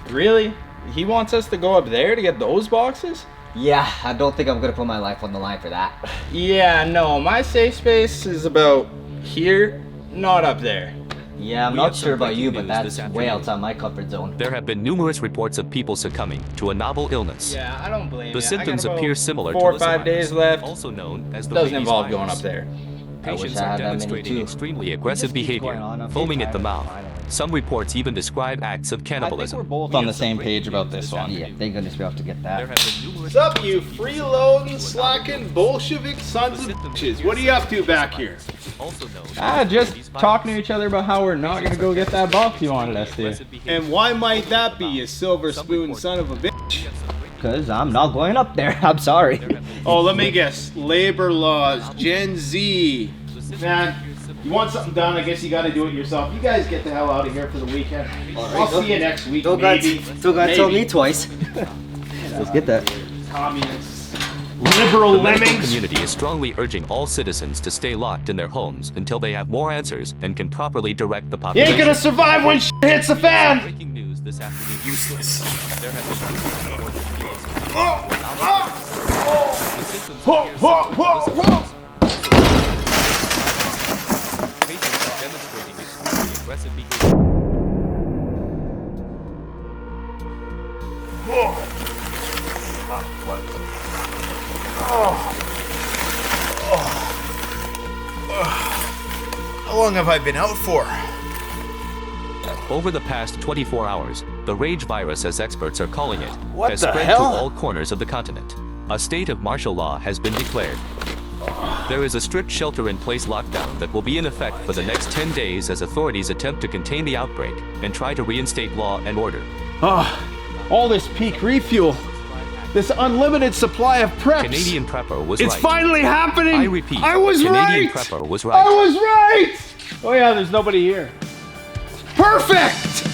Really? He wants us to go up there to get those boxes? Yeah, I don't think I'm gonna put my life on the line for that. Yeah, no, my safe space is about here, not up there. Yeah, I'm not sure about you, but that's way outside my comfort zone. There have been numerous reports of people succumbing to a novel illness. Yeah, I don't blame you. The symptoms appear similar 4 to or 5 days left. also known as the Doesn't rabies involve virus. going up there. Patients I are had that many demonstrating too. extremely aggressive It just keeps behavior, going on. I'm foaming at the tired mouth. finally. Some reports even describe acts of I think cannibalism. we're both on the same page about this one. Yeah, thank goodness we have to get There that. have been numerous What's up, you freeloading, slacking, Bolshevik sons of bitches? What are you up to back here? also known Just talking to each other about how we're not gonna go get that box you wanted us to. And why might that be, you silver spoon son of a bitch? Because I'm not going up there. I'm sorry. Oh, let me guess. Labor laws, Gen Z. Man, you want something done, I guess you gotta do it yourself. You guys get the hell out of here for the weekend. I'll see you next week, maybe. Still gotta tell me twice. Let's get that. Communists. Liberal The medical lemmings. community is strongly urging all citizens to stay locked in their homes until they have more answers and can properly direct the You population. ain't gonna survive when shit hits the fan! Breaking news this afternoon. Useless. There have been patients are demonstrating extremely aggressive behavior. How long have I been out for? Over the past 24 hours, the rage virus, as experts are calling it, What has the spread hell? to all corners of the continent. A state of martial law has been declared. There is a strict shelter-in-place lockdown that will be in effect for the next 10 days as authorities attempt to contain the outbreak and try to reinstate law and order. All this peak refuel. This unlimited supply of preps. Canadian Prepper was It's right. finally happening! I repeat, I was Canadian right! Prepper was I right. was right! Oh yeah, there's nobody here. Perfect!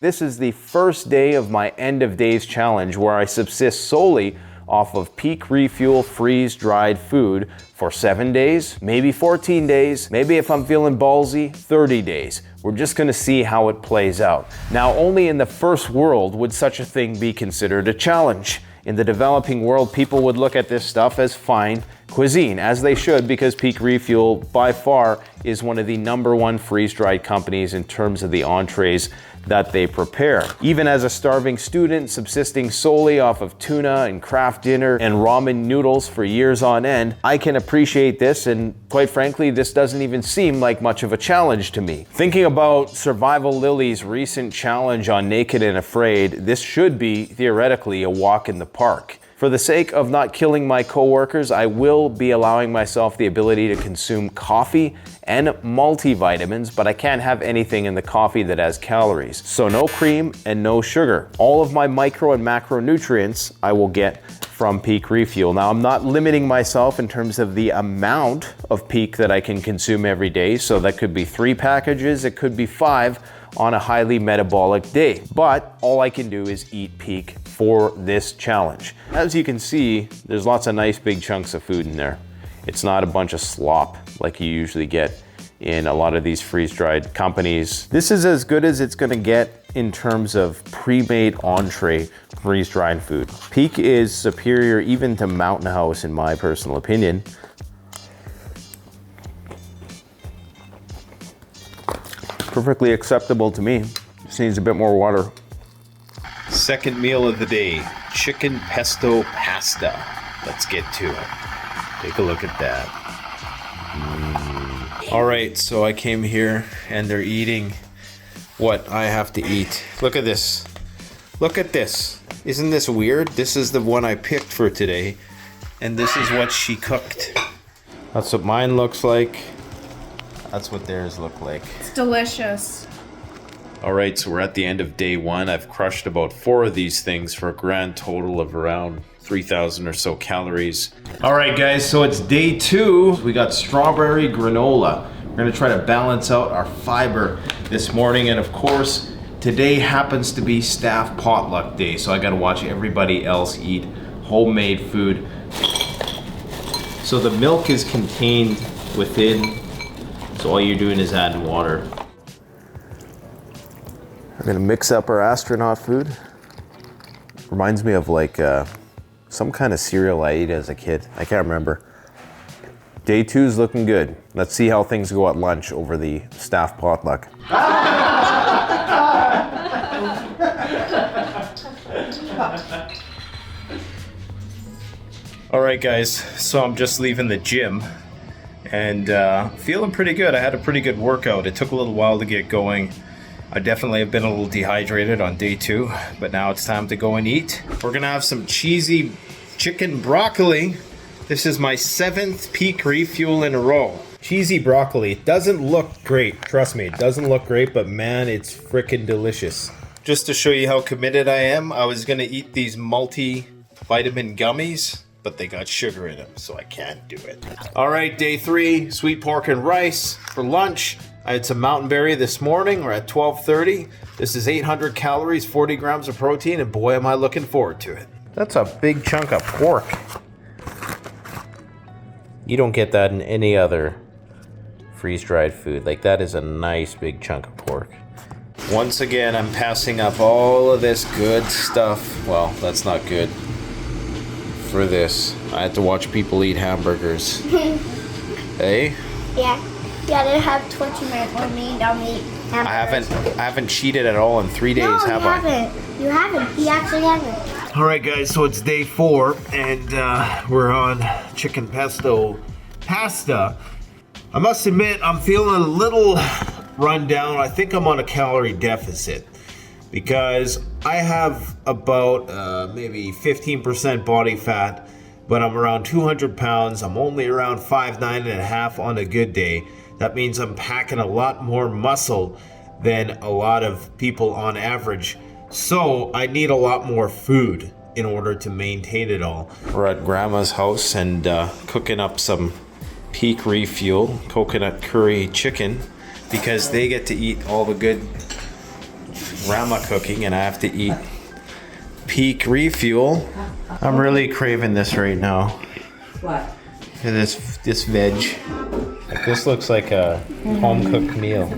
This is the first day of my end of days challenge where I subsist solely off of peak refuel freeze-dried food for 7 days, maybe 14 days, maybe if I'm feeling ballsy, 30 days. We're just gonna see how it plays out. Now, only in the first world would such a thing be considered a challenge. In the developing world, people would look at this stuff as fine cuisine, as they should, because Peak Refuel by far is one of the #1 freeze-dried companies in terms of the entrees that they prepare. Even as a starving student subsisting solely off of tuna and Kraft Dinner and ramen noodles for years on end, I can appreciate this, and quite frankly, this doesn't even seem like much of a challenge to me. Thinking about Survival Lily's recent challenge on Naked and Afraid, this should be theoretically a walk in the park. For the sake of not killing my coworkers, I will be allowing myself the ability to consume coffee and multivitamins, but I can't have anything in the coffee that has calories. So no cream and no sugar. All of my micro and macronutrients I will get from Peak Refuel. Now, I'm not limiting myself in terms of the amount of Peak that I can consume every day, so that could be 3 packages, it could be 5 on a highly metabolic day. But all I can do is eat Peak for this challenge. As you can see, there's lots of nice big chunks of food in there. It's not a bunch of slop like you usually get in a lot of these freeze-dried companies. This is as good as it's gonna get in terms of pre-made entree freeze-dried food. Peak is superior even to Mountain House in my personal opinion. Perfectly acceptable to me. Just needs a bit more water. Second meal of the day, chicken pesto pasta. Let's get to it. Take a look at that. All right, so I came here and they're eating what I have to eat. Look at this. Look at this. Isn't this weird? This is the one I picked for today, and this is what she cooked. That's what mine looks like. That's what theirs look like. It's delicious. All right, so we're at the end of day 1. I've crushed about 4 of these things for a grand total of around 3,000 or so calories. All right, guys, so it's day 2. We got strawberry granola. We're gonna try to balance out our fiber this morning, and of course, today happens to be staff potluck day, so I gotta watch everybody else eat homemade food. So the milk is contained within, so all you're doing is adding water. We're gonna mix up our astronaut food. Reminds me of like some kind of cereal I ate as a kid. I can't remember. Day 2 is looking good. Let's see how things go at lunch over the staff potluck. All right, guys, so I'm just leaving the gym and feeling pretty good. I had a pretty good workout. It took a little while to get going. I definitely have been a little dehydrated on day 2, but now it's time to go and eat. We're gonna have some cheesy chicken broccoli. This is my 7th peak refuel in a row. Cheesy broccoli. It doesn't look great, trust me, it doesn't look great, but man, it's frickin' delicious. Just to show you how committed I am, I was gonna eat these multi-vitamin gummies, but they got sugar in them, so I can't do it. All right, day 3, sweet pork and rice for lunch. I had some mountain berry this morning. We're at 12:30. This is 800 calories, 40 grams of protein, and boy, am I looking forward to it. That's a big chunk of pork. You don't get that in any other freeze-dried food. Like, that is a nice big chunk of pork. Once again, I'm passing up all of this good stuff. Well, that's not good. For this, I had to watch people eat hamburgers. Hey? Yeah. Yeah, they have 20 minutes or me down meat. I haven't cheated at all in 3 days, have I? You haven't. You actually haven't. All right, guys, so it's day 4, and we're on chicken pesto pasta. I must admit, I'm feeling a little run down. I think I'm on a calorie deficit because I have about maybe 15% body fat, but I'm around 200 pounds. I'm only around 5'9.5" on a good day. That means I'm packing a lot more muscle than a lot of people on average. So I need a lot more food in order to maintain it all. We're at Grandma's house and cooking up some peak refuel coconut curry chicken because they get to eat all the good grandma cooking and I have to eat peak refuel. I'm really craving this right now. What? This veg. This looks like a home-cooked meal.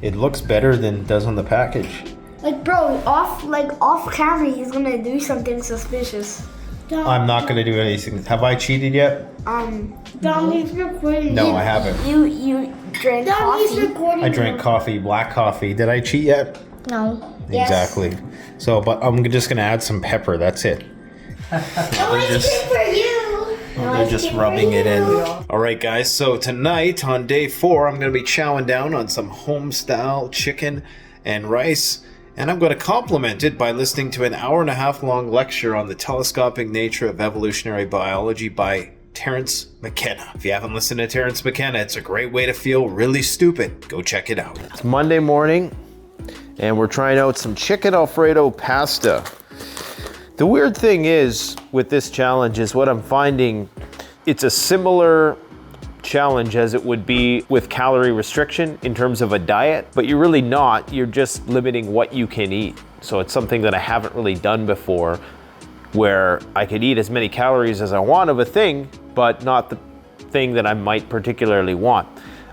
It looks better than it does on the package. Like, bro, off camera, he's gonna do something suspicious. I'm not gonna do anything. Have I cheated yet? He's recording. No, I haven't. You drank coffee. I drank coffee, black coffee. Did I cheat yet? No. Exactly. So, but I'm just gonna add some pepper. That's it. They're just rubbing it in. All right, guys. So tonight on day 4, I'm gonna be chowing down on some home-style chicken and rice. And I'm going to complement it by listening to an 1.5 hour long lecture on the telescopic nature of evolutionary biology by Terence McKenna. If you haven't listened to Terence McKenna, it's a great way to feel really stupid. Go check it out. It's Monday morning, and we're trying out some chicken Alfredo pasta. The weird thing is with this challenge is what I'm finding, it's a similar challenge as it would be with calorie restriction in terms of a diet, but you're really not. You're just limiting what you can eat. So it's something that I haven't really done before, where I could eat as many calories as I want of a thing, but not the thing that I might particularly want.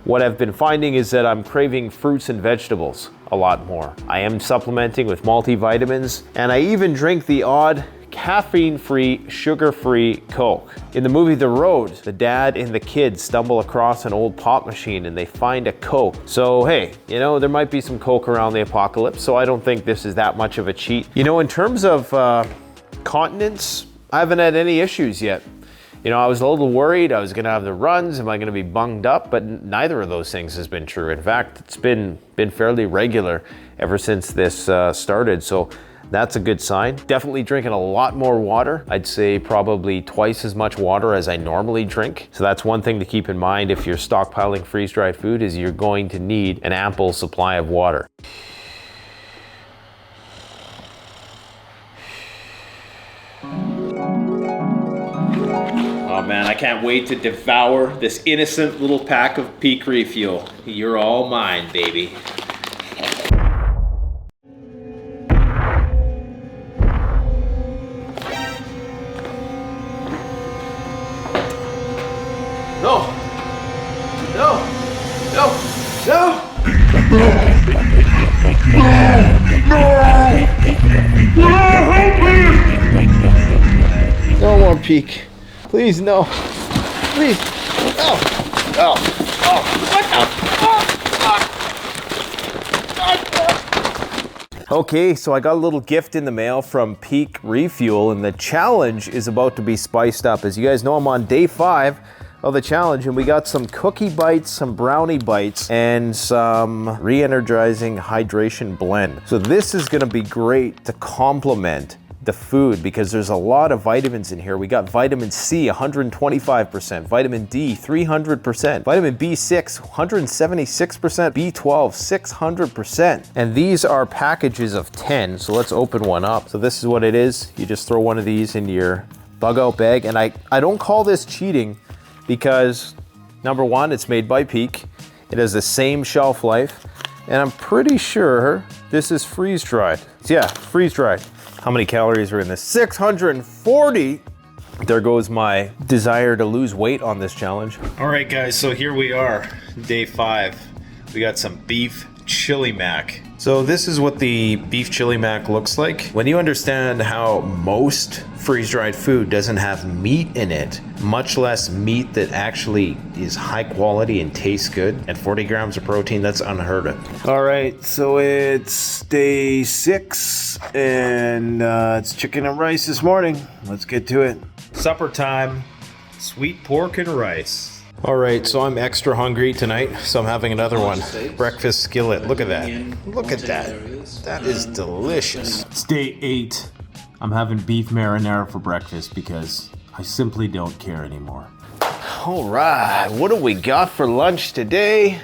What I've been finding is that I'm craving fruits and vegetables a lot more. I am supplementing with multivitamins, and I even drink the odd caffeine-free, sugar-free Coke. In the movie The Road, the dad and the kids stumble across an old pop machine and they find a Coke. So hey, you know, there might be some Coke around the apocalypse, so I don't think this is that much of a cheat. You know, in terms of continence, I haven't had any issues yet. You know, I was a little worried I was gonna have the runs, am I gonna be bunged up? But neither of those things has been true. In fact, it's been fairly regular ever since this started. So That's a good sign. Definitely drinking a lot more water. I'd say probably twice as much water as I normally drink. So that's one thing to keep in mind if you're stockpiling freeze-dried food, is you're going to need an ample supply of water. Oh man, I can't wait to devour this innocent little pack of Peak Refuel. You're all mine, baby. No! No! No! No! No more Peak. Please, no. Please. No. No. Oh. What the? Okay, so I got a little gift in the mail from Peak Refuel, and the challenge is about to be spiced up. As you guys know, I'm on day 5 of the challenge, and we got some cookie bites, some brownie bites, and some re-energizing hydration blend. So this is gonna be great to complement the food because there's a lot of vitamins in here. We got vitamin C, 125%, vitamin D, 300%, vitamin B6, 176%, B12, 600%. And these are packages of 10, so let's open one up. So this is what it is. You just throw one of these in your bug out bag. And I don't call this cheating because number one, it's made by Peak. It has the same shelf life. And I'm pretty sure this is freeze-dried. Yeah, freeze-dried. How many calories are in this? 640! There goes my desire to lose weight on this challenge. All right, guys, so here we are, day 5. We got some beef chili mac. So this is what the beef chili mac looks like. When you understand how most freeze-dried food doesn't have meat in it, much less meat that actually is high quality and tastes good, and 40 grams of protein, that's unheard of. All right, so it's day 6, and it's chicken and rice this morning. Let's get to it. Supper time, sweet pork and rice. All right, so I'm extra hungry tonight, so I'm having another one. Breakfast skillet, look at that. Look at that. That is delicious. It's day 8. I'm having beef marinara for breakfast because I simply don't care anymore. All right, what do we got for lunch today?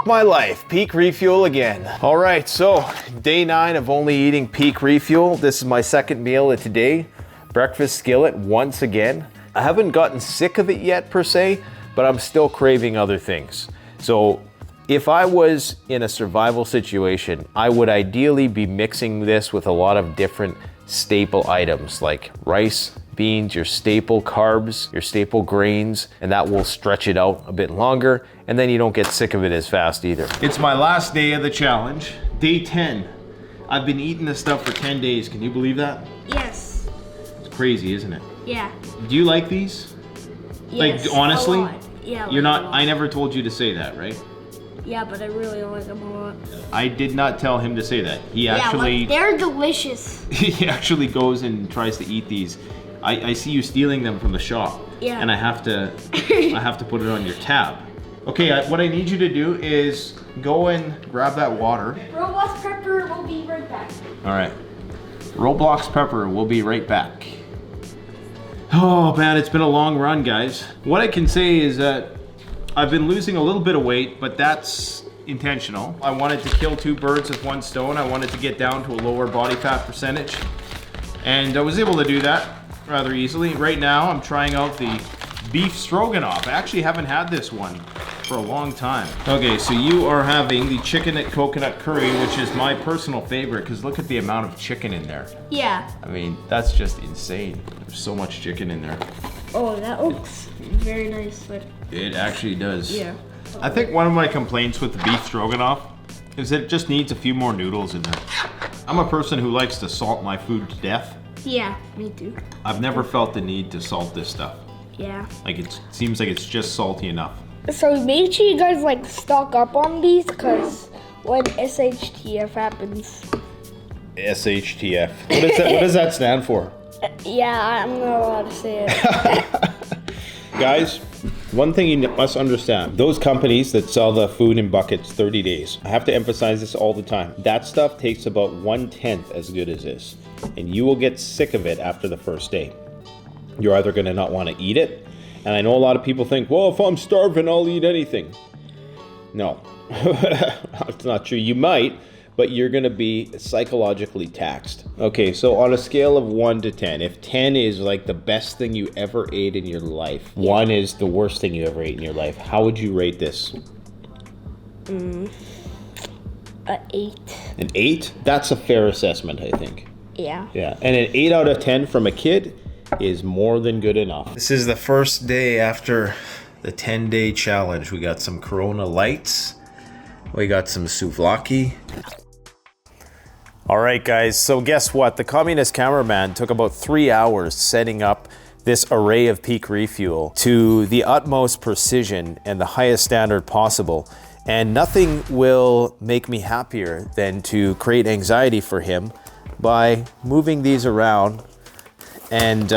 My life, Peak Refuel again. All right, so day 9 of only eating Peak Refuel. This is my second meal of today. Breakfast skillet once again. I haven't gotten sick of it yet per se, but I'm still craving other things. So if I was in a survival situation, I would ideally be mixing this with a lot of different staple items like rice, beans, your staple carbs, your staple grains, and that will stretch it out a bit longer, and then you don't get sick of it as fast either. It's my last day of the challenge, day 10. I've been eating this stuff for 10 days. Can you believe that? Yes. It's crazy, isn't it? Yeah. Do you like these? Yes, like, honestly? a lot. Yeah. You're like not, a lot. I never told you to say that, right? Yeah, but I really like them a lot. I did not tell him to say that. He Yeah, actually, like, they're delicious. he actually goes and tries to eat these. I see you stealing them from the shop. Yeah. And I have to put it on your tab. Okay, what I need you to do is go and grab that water. Roblox Pepper will be right back. All right. Roblox Pepper will be right back. Oh man, it's been a long run, guys. What I can say is that I've been losing a little bit of weight, but that's intentional. I wanted to kill 2 birds with 1 stone. I wanted to get down to a lower body fat percentage. And I was able to do that rather easily. Right now, I'm trying out the beef stroganoff. I actually haven't had this one for a long time. Okay, so you are having the chicken and coconut curry, which is my personal favorite, because look at the amount of chicken in there. Yeah. I mean, that's just insane. There's so much chicken in there. Oh, that looks very nice. Like, It actually does. yeah. I think one of my complaints with the beef stroganoff is that it just needs a few more noodles in there. I'm a person who likes to salt my food to death. Yeah, me too. I've never felt the need to salt this stuff. Yeah. Like, it seems like it's just salty enough. So make sure you guys like stock up on these, because when SHTF happens. SHTF. What does that stand for? Yeah, I'm not allowed to say it. Guys, One thing you must understand, those companies that sell the food in buckets 30 days, I have to emphasize this all the time. That stuff tastes about 1/10 as good as this, and you will get sick of it after the first day. You're either gonna not wanna eat it, and I know a lot of people think, well, if I'm starving, I'll eat anything. No, it's not true. You might, but you're gonna be psychologically taxed. Okay, so on a scale of 1 to 10, if 10 is like the best thing you ever ate in your life, 1 is the worst thing you ever ate in your life, how would you rate this? An 8. An 8? That's a fair assessment, I think. Yeah. Yeah, and an 8 out of 10 from a kid is more than good enough. This is the first day after the 10-day challenge. We got some Corona Lights. We got some souvlaki. All right, guys, so guess what? The communist cameraman took about 3 hours setting up this array of Peak Refuel to the utmost precision and the highest standard possible. And nothing will make me happier than to create anxiety for him by moving these around and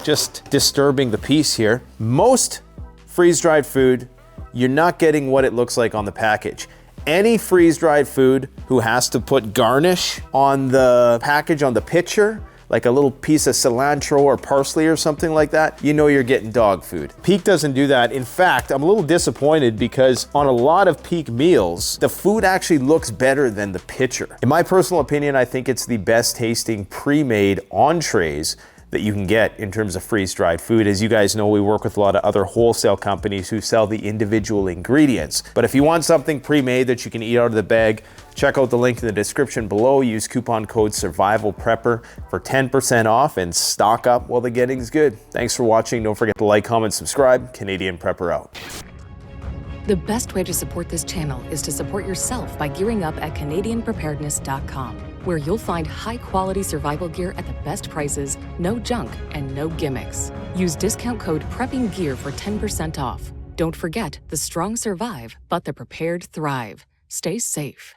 just disturbing the peace here. Most freeze-dried food, you're not getting what it looks like on the package. Any freeze-dried food who has to put garnish on the package, on the picture, like a little piece of cilantro or parsley or something like that, you know you're getting dog food. Peak doesn't do that. In fact, I'm a little disappointed because on a lot of Peak meals, the food actually looks better than the picture. In my personal opinion, I think it's the best tasting pre-made entrees that you can get in terms of freeze-dried food. As you guys know, we work with a lot of other wholesale companies who sell the individual ingredients. But if you want something pre-made that you can eat out of the bag, check out the link in the description below. Use coupon code SURVIVALPREPPER for 10% off and stock up while the getting's good. Thanks for watching. Don't forget to like, comment, subscribe. Canadian Prepper out. The best way to support this channel is to support yourself by gearing up at CanadianPreparedness.com, where you'll find high-quality survival gear at the best prices, no junk, and no gimmicks. Use discount code PREPPINGGEAR for 10% off. Don't forget, the strong survive, but the prepared thrive. Stay safe.